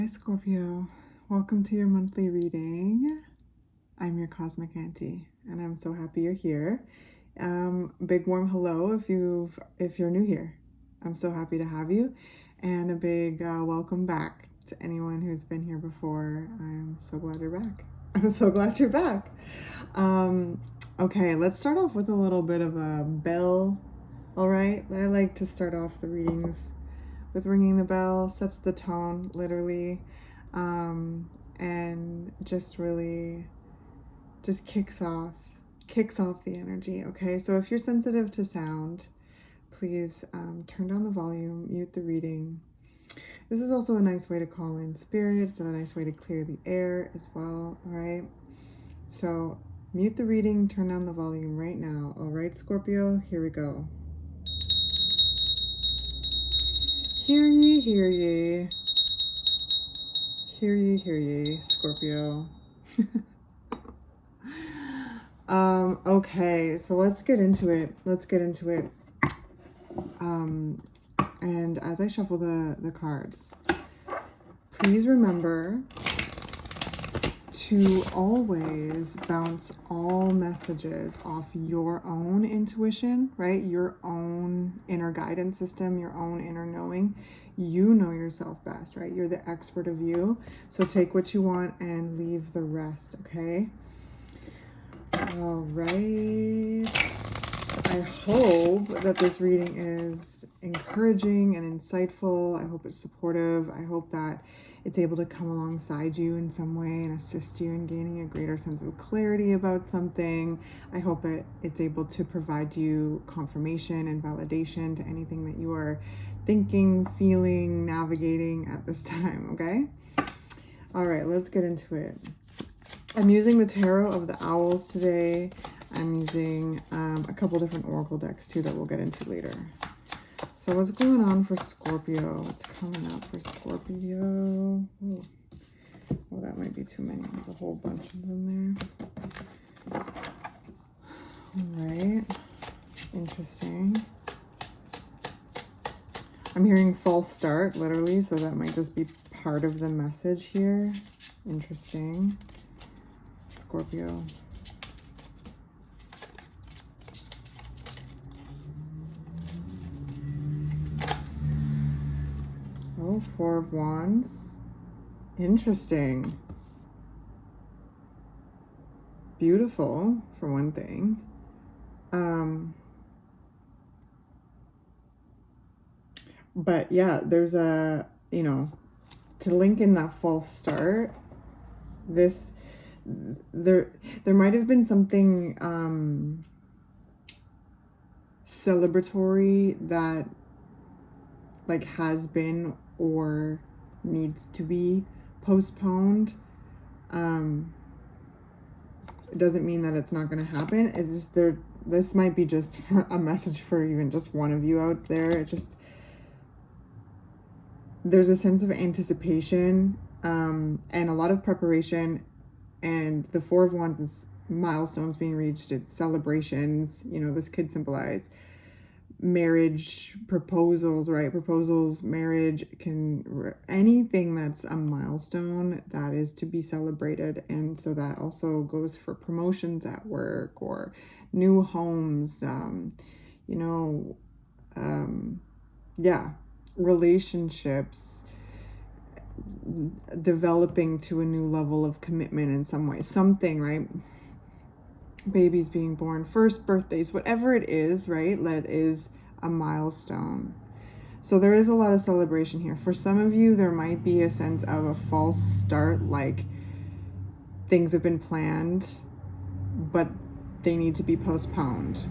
Hi Scorpio, welcome to your monthly reading. I'm your cosmic auntie, and I'm so happy you're here. Big warm hello if you're new here. I'm so happy to have you, and a big welcome back to anyone who's been here before. I'm so glad you're back. I'm so glad you're back. Okay, let's start off with a little bit of a bell. All right, I like to start off the readings with ringing the bell, sets the tone literally, and just really just kicks off the energy. Okay, so if you're sensitive to sound, please turn down the volume, mute the reading. This is also a nice way to call in spirits and a nice way to clear the air as well. All right, so mute the reading, turn down the volume right now. All right, Scorpio, here we go. Hear ye, hear ye. Hear ye, hear ye, Scorpio. Okay, so let's get into it. And as I shuffle the cards, please remember to always bounce all messages off your own intuition, right? Your own inner guidance system, your own inner knowing. You know yourself best, right? You're the expert of you. So take what you want and leave the rest, okay? All right. I hope that this reading is encouraging and insightful. I hope it's supportive. I hope that it's able to come alongside you in some way and assist you in gaining a greater sense of clarity about something. I hope it's able to provide you confirmation and validation to anything that you are thinking, feeling, navigating at this time, okay? All right, let's get into it. I'm using the Tarot of the Owls today. I'm using a couple different oracle decks too that we'll get into later. So what's going on for Scorpio? What's coming up for Scorpio? Oh, well, that might be too many. There's a whole bunch of them there. All right. Interesting. I'm hearing false start, literally, so that might just be part of the message here. Interesting. Scorpio. Oh, Four of Wands. Interesting. Beautiful, for one thing. But yeah, there's a, to link in that false start, there might have been something celebratory that like has been or needs to be postponed. It doesn't mean that it's not going to happen. It's there. This might be just for a message for even just one of you out there. It just, there's a sense of anticipation and a lot of preparation, and the Four of Wands is milestones being reached. It's celebrations. This could symbolize marriage proposals, right? Proposals, marriage, anything that's a milestone that is to be celebrated. And so that also goes for promotions at work or new homes, relationships, developing to a new level of commitment in some way, something, right? Babies being born, first birthdays, whatever it is, right? That is a milestone. So there is a lot of celebration here. For some of you, there might be a sense of a false start, like things have been planned, but they need to be postponed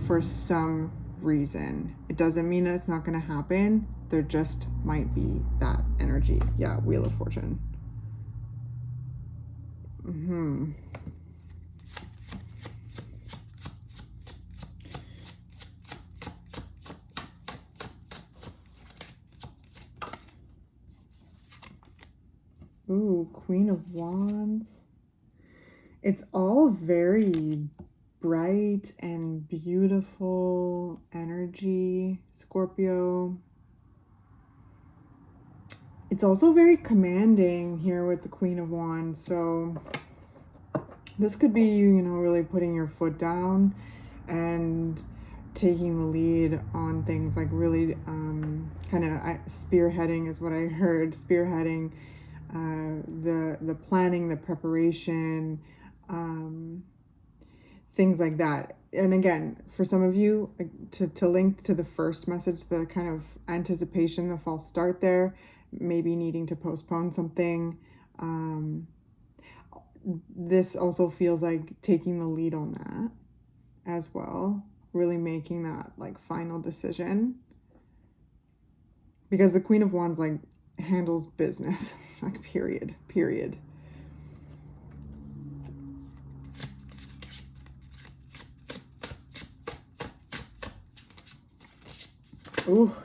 for some reason. It doesn't mean that it's not going to happen. There just might be that energy. Yeah, Wheel of Fortune. Ooh, Queen of Wands. It's all very bright and beautiful energy, Scorpio. it's also very commanding here with the Queen of Wands. So this could be you, you know, really putting your foot down and taking the lead on things, like really kind of spearheading is what I heard. Spearheading the planning, the preparation, things like that. And again, for some of you, to link to the first message, the kind of anticipation, the false start there, maybe needing to postpone something. This also feels like taking the lead on that as well, really making that like final decision. Because the Queen of Wands like handles business, like period. Ooh,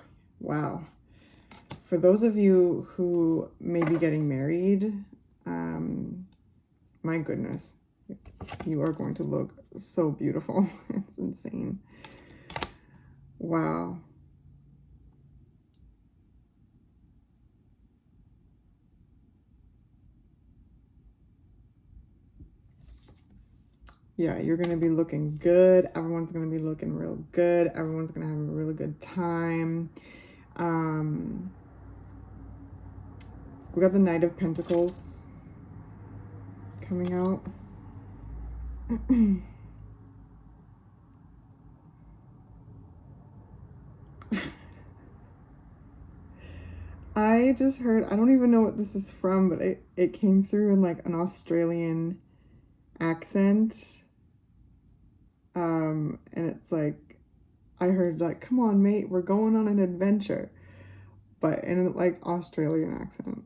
wow. For those of you who may be getting married, my goodness, you are going to look so beautiful. It's insane. Wow. Yeah, you're going to be looking good. Everyone's going to be looking real good. Everyone's going to have a really good time. We got the Knight of Pentacles coming out. I just heard, I don't even know what this is from, but it came through in like an Australian accent. And it's like, I heard like, come on, mate, we're going on an adventure. But in like Australian accent.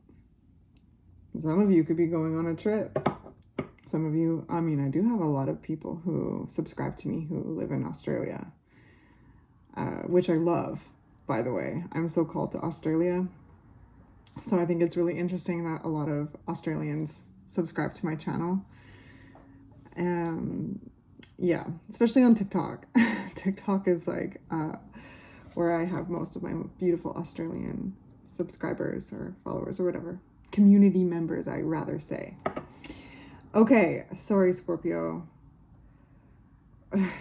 Some of you could be going on a trip. Some of you, I mean, I do have a lot of people who subscribe to me who live in Australia, which I love, by the way. I'm so called to Australia. So I think it's really interesting that a lot of Australians subscribe to my channel. Yeah, especially on TikTok. TikTok is like where I have most of my beautiful Australian subscribers or followers or whatever. Community members, I rather say. Okay, sorry, Scorpio.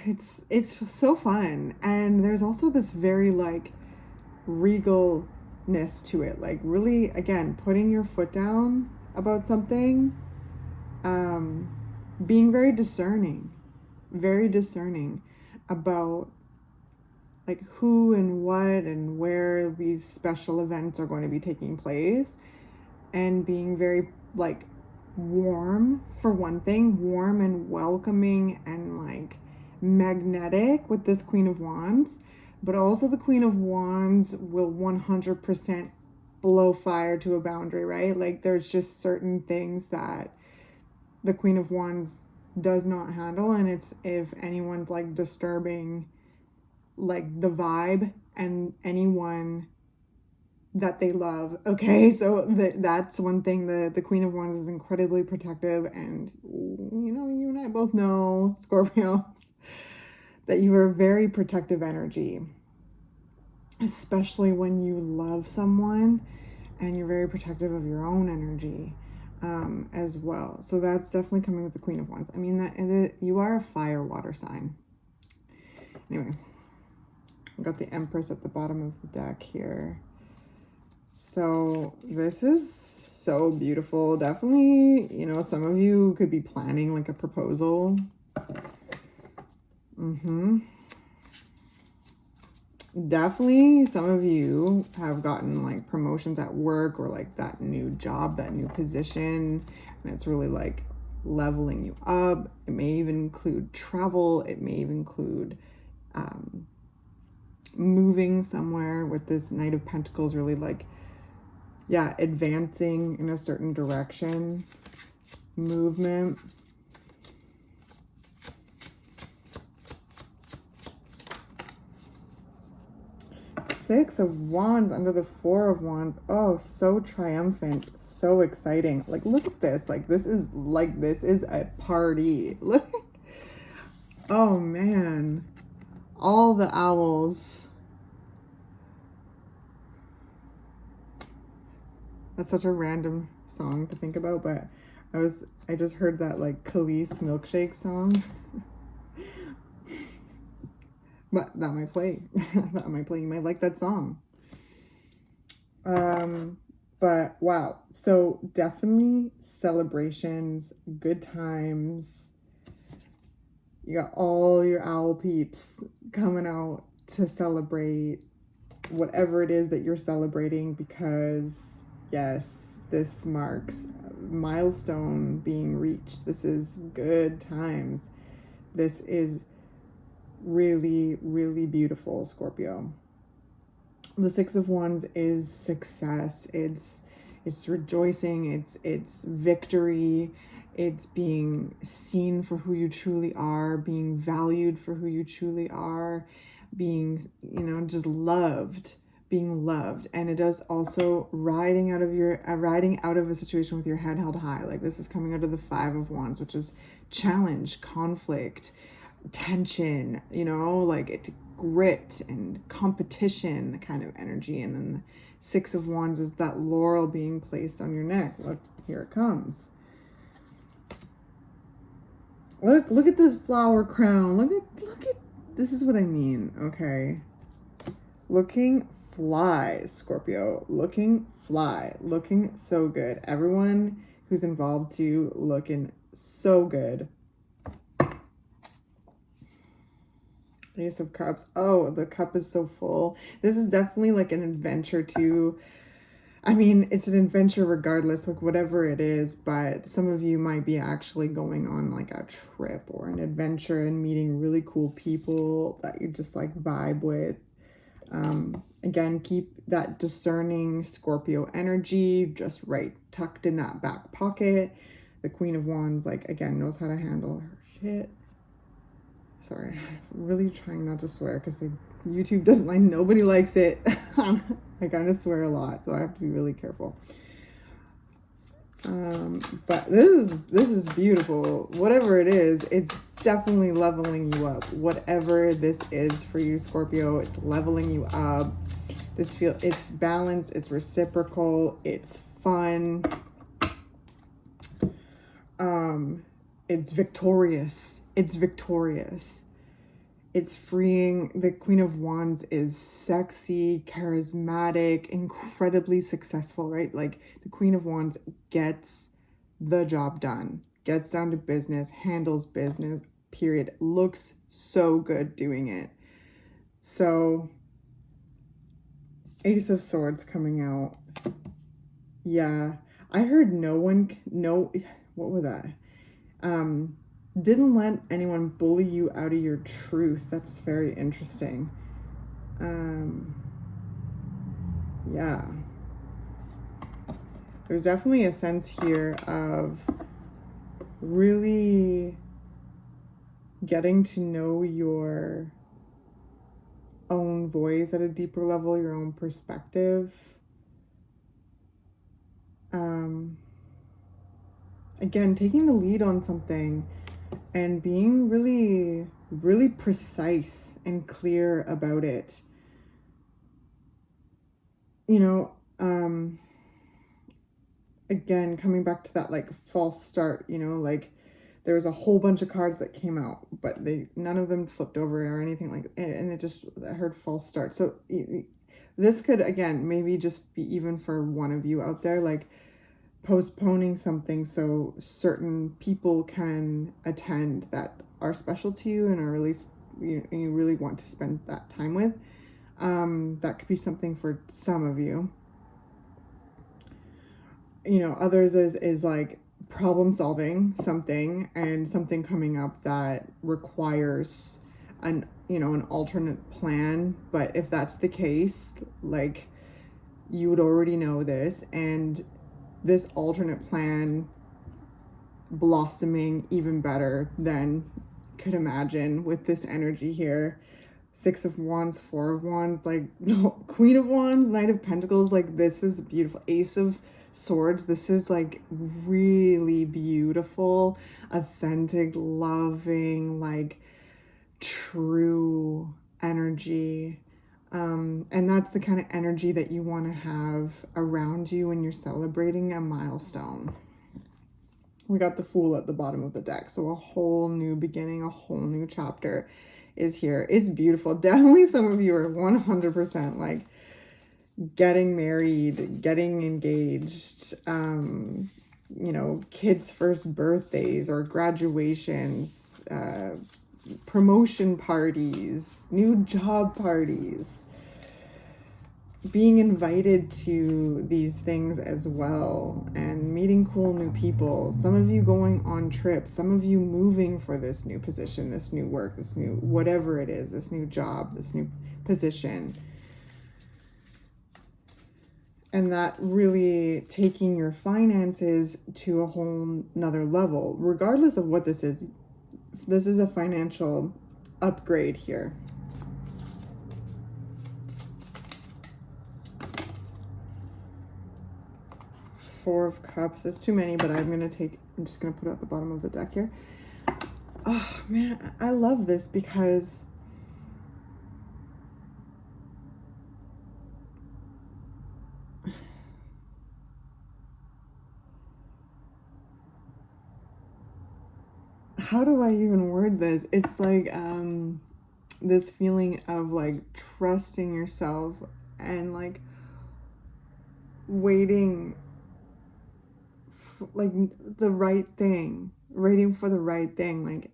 It's so fun. And there's also this very like regalness to it. Like really, again, putting your foot down about something. Being very discerning about like who and what and where these special events are going to be taking place, and being very like warm, for one thing, warm and welcoming and like magnetic with this Queen of Wands. But also the Queen of Wands will 100% blow fire to a boundary, right? Like there's just certain things that the Queen of Wands does not handle, and it's if anyone's like disturbing like the vibe and anyone that they love. Okay, so that's one thing. The Queen of Wands is incredibly protective, and you know, you and I both know, Scorpios, that you are a very protective energy, especially when you love someone, and you're very protective of your own energy as well. So that's definitely coming with the Queen of Wands. I mean, that you are a fire water sign. Anyway, we got the Empress at the bottom of the deck here. So this is so beautiful. Definitely, you know, some of you could be planning like a proposal. Definitely some of you have gotten like promotions at work, or like that new job, that new position, and it's really like leveling you up. It may even include travel. It may even include moving somewhere with this Knight of Pentacles, really like, yeah, advancing in a certain direction, movement. Six of Wands under the Four of Wands. Oh, so triumphant, so exciting. Like, look at this. Like, this is a party. Look. Oh, man. All the owls. That's such a random song to think about, but I just heard that like Khalees milkshake song. But that might play. That might play. You might like that song. But wow. So definitely celebrations, good times. You got all your owl peeps coming out to celebrate whatever it is that you're celebrating, because yes, this marks a milestone being reached. This is good times. This is really, really beautiful, Scorpio. The Six of Wands is success. It's rejoicing. It's victory. It's being seen for who you truly are, being valued for who you truly are, being, just loved, being loved. And it is also riding out of a situation with your head held high. Like, this is coming out of the Five of Wands, which is challenge, conflict, tension, like grit and competition, the kind of energy. And then the Six of Wands is that laurel being placed on your neck. Look, here it comes. Look at this flower crown. Look at this is what I mean, okay? Looking fly, Scorpio. Looking fly. Looking so good. Everyone who's involved too, looking so good. Ace of Cups. Oh, the cup is so full. This is definitely like an adventure too. I mean, it's an adventure regardless, like whatever it is, but some of you might be actually going on like a trip or an adventure and meeting really cool people that you just like vibe with. Again, keep that discerning Scorpio energy just right tucked in that back pocket. The Queen of Wands, like, again, knows how to handle her shit. Sorry, I'm really trying not to swear because YouTube doesn't like, nobody likes it. I kind of swear a lot, so I have to be really careful. But this is beautiful. Whatever it is, it's definitely leveling you up. Whatever this is for you, Scorpio, it's leveling you up. It's balanced, it's reciprocal, it's fun. It's victorious. It's victorious. It's freeing. The Queen of Wands is sexy, charismatic, incredibly successful, right? Like, the Queen of Wands gets the job done, gets down to business, handles business, period. Looks so good doing it. So, Ace of Swords coming out. Yeah. I heard what was that? Didn't let anyone bully you out of your truth. That's very interesting. Yeah. There's definitely a sense here of really getting to know your own voice at a deeper level, your own perspective. Again, taking the lead on something and being really, really precise and clear about it. Again, coming back to that like false start, like there was a whole bunch of cards that came out, but none of them flipped over or anything like, and I heard false start. So this could, again, maybe just be even for one of you out there, like postponing something so certain people can attend that are special to you and are really, you really want to spend that time with. That could be something for some of you. Others is like problem solving something and something coming up that requires an alternate plan. But if that's the case, like, you would already know this, and this alternate plan blossoming even better than could imagine with this energy here. Six of Wands, Four of Wands, like, no, Queen of Wands, Knight of Pentacles, like, this is beautiful. Ace of Swords, this is like really beautiful, authentic, loving, like true energy. And that's the kind of energy that you want to have around you when you're celebrating a milestone. We got the Fool at the bottom of the deck. So a whole new beginning, a whole new chapter is here. It's beautiful. Definitely some of you are 100% like getting married, getting engaged, kids' first birthdays or graduations, promotion parties, new job parties, being invited to these things as well, and meeting cool new people. Some of you going on trips, some of you moving for this new position, this new work, this new whatever it is, this new job, this new position. And that really taking your finances to a whole nother level, regardless of what this is. This is a financial upgrade here. Four of Cups. There's too many, but I'm just going to put it at the bottom of the deck here. Oh, man, I love this because how do I even word this? It's like this feeling of like trusting yourself and like waiting like the right thing, waiting for the right thing, like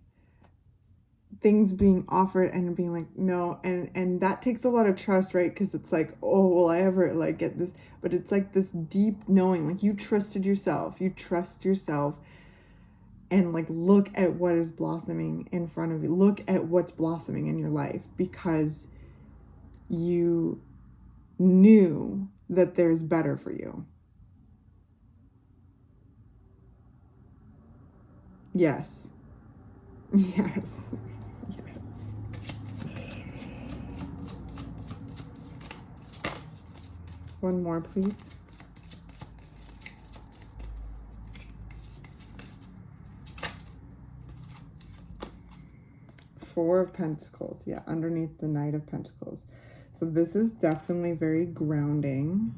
things being offered and being like no, and that takes a lot of trust, right? Because it's like, oh, will I ever like get this? But it's like this deep knowing, like you trust yourself, and like look at what is blossoming in front of you, look at what's blossoming in your life, because you knew that there's better for you. Yes. Yes. One more, please. Four of Pentacles. Yeah, underneath the Knight of Pentacles. So this is definitely very grounding.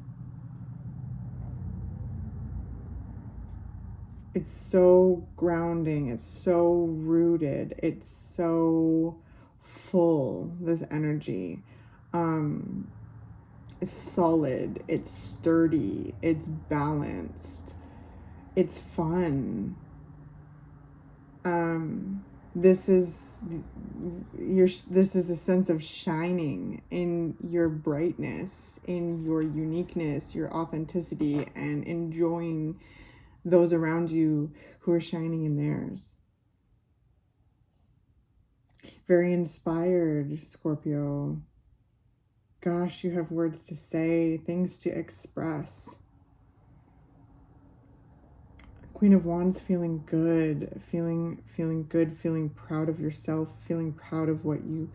It's so grounding. It's so rooted. It's so full, this energy. It's solid. It's sturdy. It's balanced. It's fun. This is a sense of shining in your brightness, in your uniqueness, your authenticity, and enjoying those around you who are shining in theirs. Very inspired, Scorpio. Gosh, you have words to say, things to express. Queen of Wands, feeling good, feeling good, feeling proud of yourself, feeling proud of what you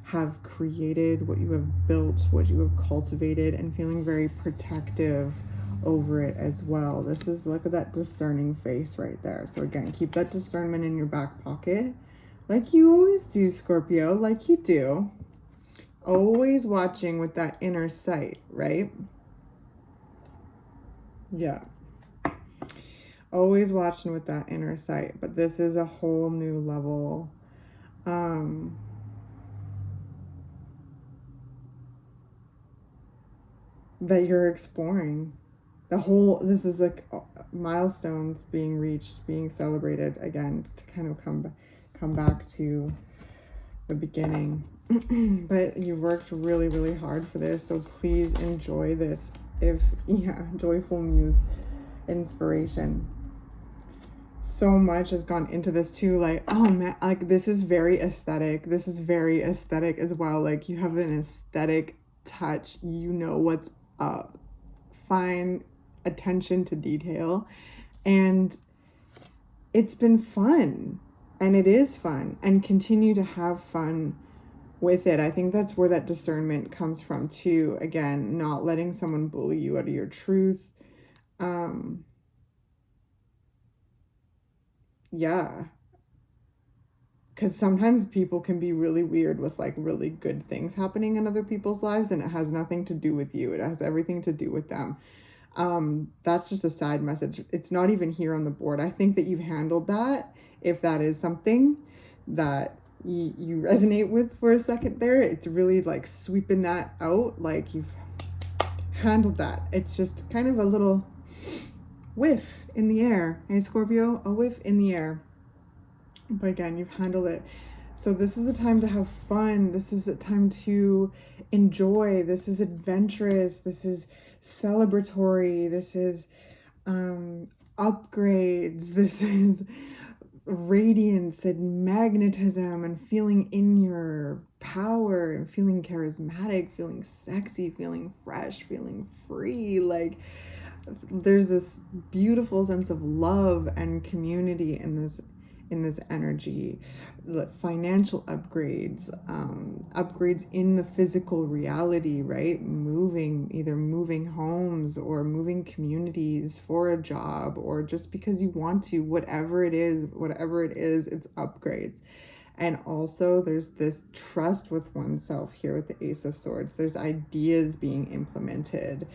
have created, what you have built, what you have cultivated, and feeling very protective over it as well. This is, look at that discerning face right there. So again, keep that discernment in your back pocket, like you always do, Scorpio, like you do. Always watching with that inner sight, right? Yeah. Always watching with that inner sight, but this is a whole new level. That you're exploring. This is like milestones being reached, being celebrated again, to kind of come back to the beginning. But you worked really, really hard for this, so please enjoy this. Joyful muse inspiration. So much has gone into this too, like, oh man, like this is very aesthetic as well. Like you have an aesthetic touch, you know what's up, fine attention to detail, and it's been fun, and it is fun, and continue to have fun with it. I think that's where that discernment comes from too. Again, not letting someone bully you out of your truth. Yeah. because sometimes people can be really weird with like really good things happening in other people's lives, and it has nothing to do with you. It has everything to do with them. That's just a side message. It's not even here on the board. I think that you've handled that. If that is something that you resonate with for a second there, it's really like sweeping that out. Like you've handled that. It's just kind of a little whiff in the air. Hey, Scorpio, a whiff in the air. But again, you've handled it. So this is a time to have fun. This is a time to enjoy. This is adventurous. This is celebratory. This is upgrades. This is radiance and magnetism and feeling in your power and feeling charismatic, feeling sexy, feeling fresh, feeling free. Like there's this beautiful sense of love and community in this energy. Financial upgrades, upgrades in the physical reality, right? Either moving homes or moving communities for a job, or just because you want to, whatever it is, it's upgrades. And also there's this trust with oneself here with the Ace of Swords. There's ideas being implemented.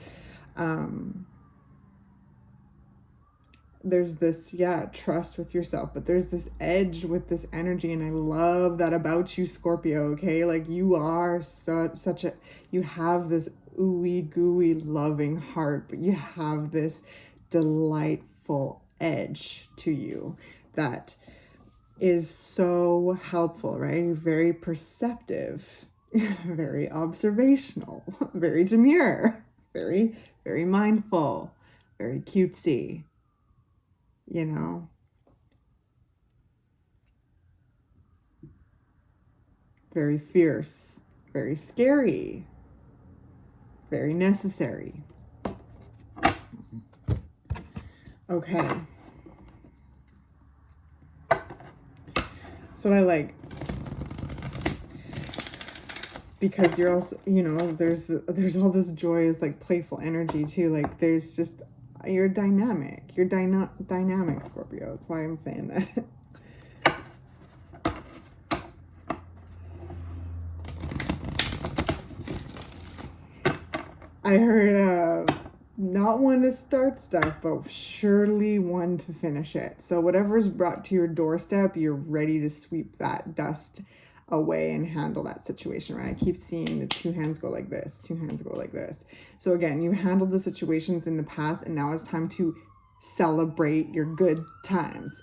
There's this, trust with yourself, but there's this edge with this energy. And I love that about you, Scorpio. Okay. Like you are you have this ooey gooey loving heart, but you have this delightful edge to you that is so helpful, right? You're very perceptive, very observational, very demure, very, very mindful, very cutesy. You know, very fierce, very scary, very necessary. Okay. That's what I like. Because you're also, there's all this joyous, like playful energy too. Like there's just, you're dynamic. You're dynamic, Scorpio. That's why I'm saying that. I heard not one to start stuff, but surely one to finish it. So whatever's brought to your doorstep, you're ready to sweep that dust away and handle that situation, right? I keep seeing the two hands go like this, two hands go like this. So again, you handled the situations in the past, and now it's time to celebrate your good times.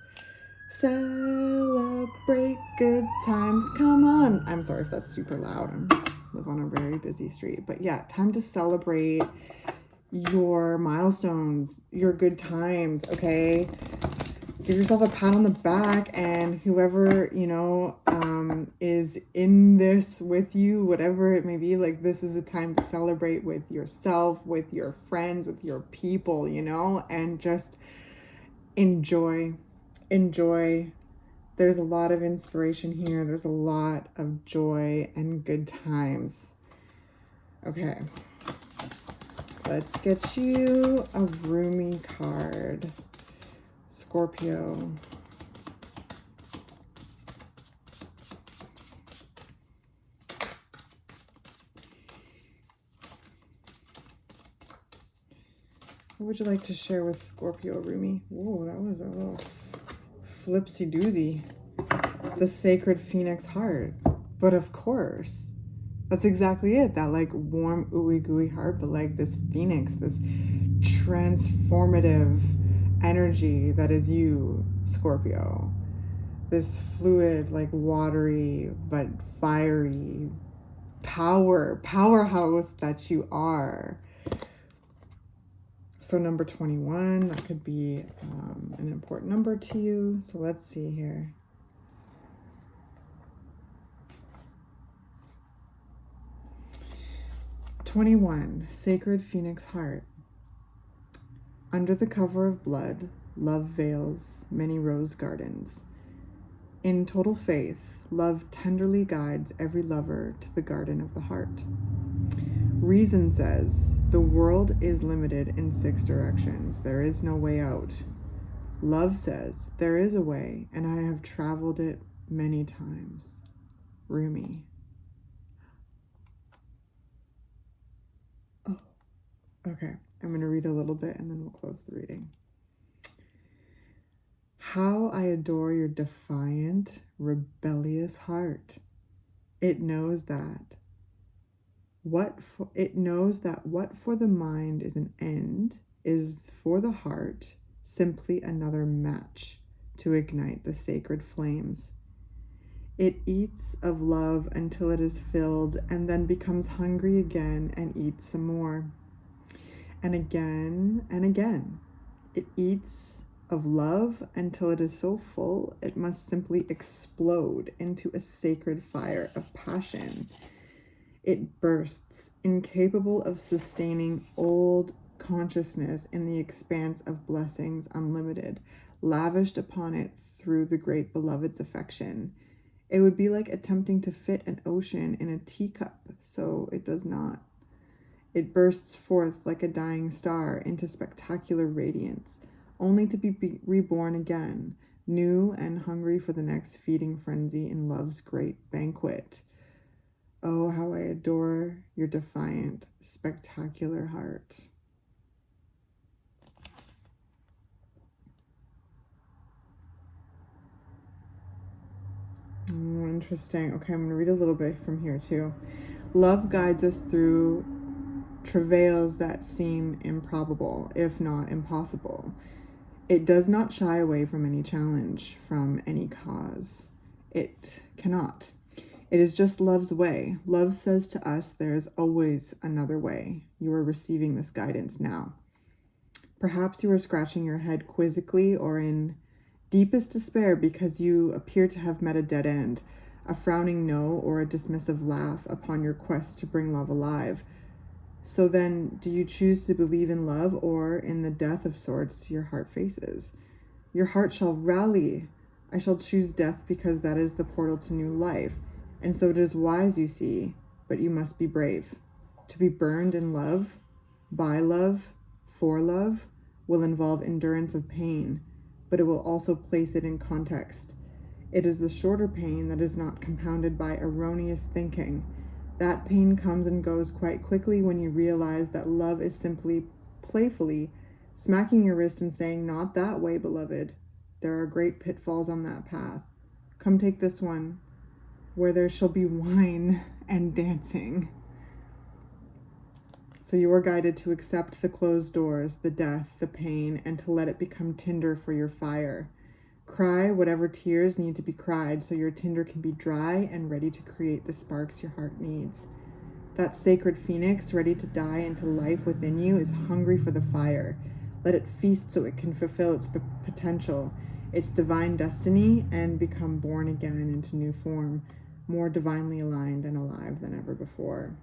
Celebrate good times. Come on. I'm sorry if that's super loud. I live on a very busy street. But yeah, time to celebrate your milestones, your good times, okay? Give yourself a pat on the back, and whoever, is in this with you, whatever it may be, like this is a time to celebrate with yourself, with your friends, with your people, and just enjoy. There's a lot of inspiration here. There's a lot of joy and good times. Okay. Let's get you a roomy card. Scorpio. What would you like to share with Scorpio, Rumi? Whoa, that was a little flipsy doozy. The sacred phoenix heart. But of course, that's exactly it. That like warm, ooey gooey heart, but like this phoenix, this transformative energy that is you, Scorpio. This fluid, like watery, but fiery powerhouse that you are. So number 21, that could be an important number to you. So let's see here. #21, Sacred Phoenix Heart. Under the cover of blood, love veils many rose gardens. In total faith, love tenderly guides every lover to the garden of the heart. Reason says, the world is limited in 6 directions. There is no way out. Love says, there is a way, and I have traveled it many times. Rumi. Oh, okay. I'm going to read a little bit and then we'll close the reading. How I adore your defiant, rebellious heart. It knows that what for the mind is an end is for the heart simply another match to ignite the sacred flames. It eats of love until it is filled and then becomes hungry again and eats some more. And again and again. It eats of love until it is so full it must simply explode into a sacred fire of passion. It bursts, incapable of sustaining old consciousness in the expanse of blessings unlimited, lavished upon it through the great beloved's affection. It would be like attempting to fit an ocean in a teacup, so it does not. It bursts forth like a dying star into spectacular radiance, only to be reborn again, new and hungry for the next feeding frenzy in love's great banquet. Oh, how I adore your defiant, spectacular heart. Oh, interesting. Okay, I'm going to read a little bit from here too. Love guides us through travails that seem improbable, if not impossible. It does not shy away from any challenge, from any cause. It cannot. It is just love's way. Love says to us there is always another way. You are receiving this guidance now. Perhaps you are scratching your head quizzically or in deepest despair because you appear to have met a dead end, a frowning no or a dismissive laugh upon your quest to bring love alive. So then, do you choose to believe in love or in the death of sorts your heart faces? Your heart shall rally. I shall choose death because that is the portal to new life. And so it is wise, you see, but you must be brave. To be burned in love, by love, for love, will involve endurance of pain, but it will also place it in context. It is the shorter pain that is not compounded by erroneous thinking. That pain comes and goes quite quickly when you realize that love is simply playfully smacking your wrist and saying, "Not that way, beloved. There are great pitfalls on that path. Come take this one, where there shall be wine and dancing." So you are guided to accept the closed doors, the death, the pain, and to let it become tinder for your fire. Cry whatever tears need to be cried so your tinder can be dry and ready to create the sparks your heart needs. That sacred phoenix, ready to die into life within you, is hungry for the fire. Let it feast so it can fulfill its potential, its divine destiny, and become born again into new form, more divinely aligned and alive than ever before.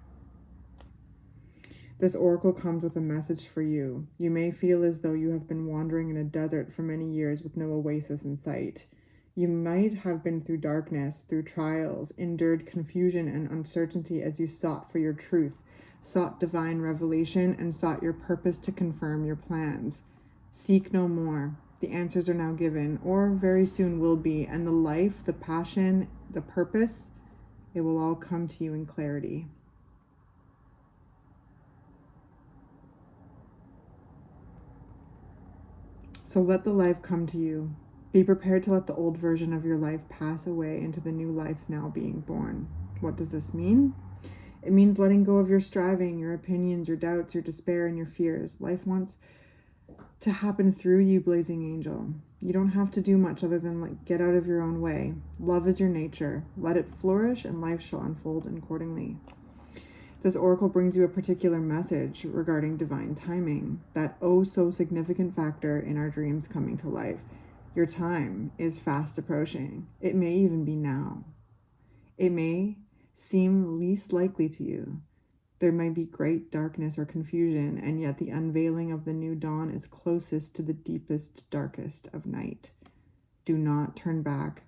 This oracle comes with a message for you. You may feel as though you have been wandering in a desert for many years with no oasis in sight. You might have been through darkness, through trials, endured confusion and uncertainty as you sought for your truth, sought divine revelation, and sought your purpose to confirm your plans. Seek no more. The answers are now given, or very soon will be, and the life, the passion, the purpose, it will all come to you in clarity. So let the life come to you. Be prepared to let the old version of your life pass away into the new life now being born. What does this mean? It means letting go of your striving, your opinions, your doubts, your despair, and your fears. Life wants to happen through you, blazing angel. You don't have to do much other than get out of your own way. Love is your nature. Let it flourish and life shall unfold accordingly. This oracle brings you a particular message regarding divine timing, that oh so significant factor in our dreams coming to life. Your time is fast approaching. It may even be now. It may seem least likely to you. There may be great darkness or confusion, and yet the unveiling of the new dawn is closest to the deepest, darkest of night. Do not turn back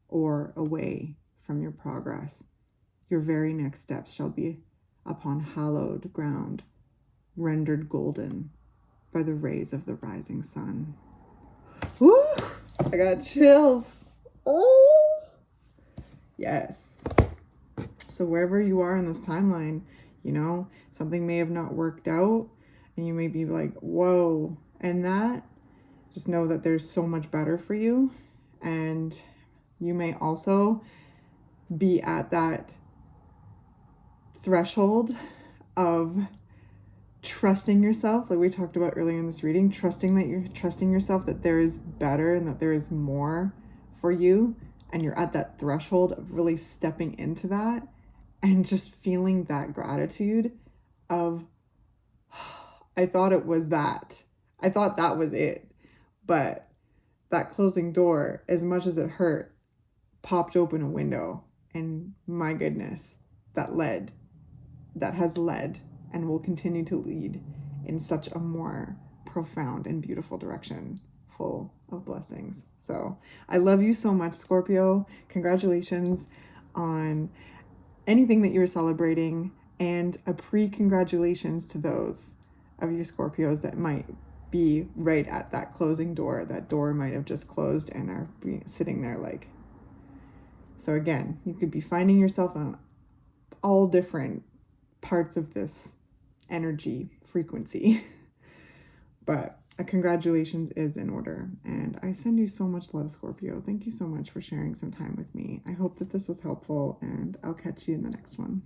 or away from your progress. Your very next steps shall be upon hallowed ground, rendered golden by the rays of the rising sun. Woo! I got chills. Oh! Yes. So wherever you are in this timeline, you know, something may have not worked out and you may be like, whoa. And that, just know that there's so much better for you. And you may also be at that threshold of trusting yourself, like we talked about earlier in this reading, trusting yourself that there is better and that there is more for you, and you're at that threshold of really stepping into that and just feeling that gratitude of, I thought it was that. I thought that was it. But that closing door, as much as it hurt, popped open a window, and my goodness, that has led and will continue to lead in such a more profound and beautiful direction, full of blessings. So I love you so much, Scorpio. Congratulations on anything that you're celebrating, and a pre-congratulations to those of you Scorpios that might be right at that closing door. That door might have just closed and are sitting there like. So again, you could be finding yourself on all different parts of this energy frequency. But a congratulations is in order. And I send you so much love, Scorpio. Thank you so much for sharing some time with me. I hope that this was helpful, and I'll catch you in the next one.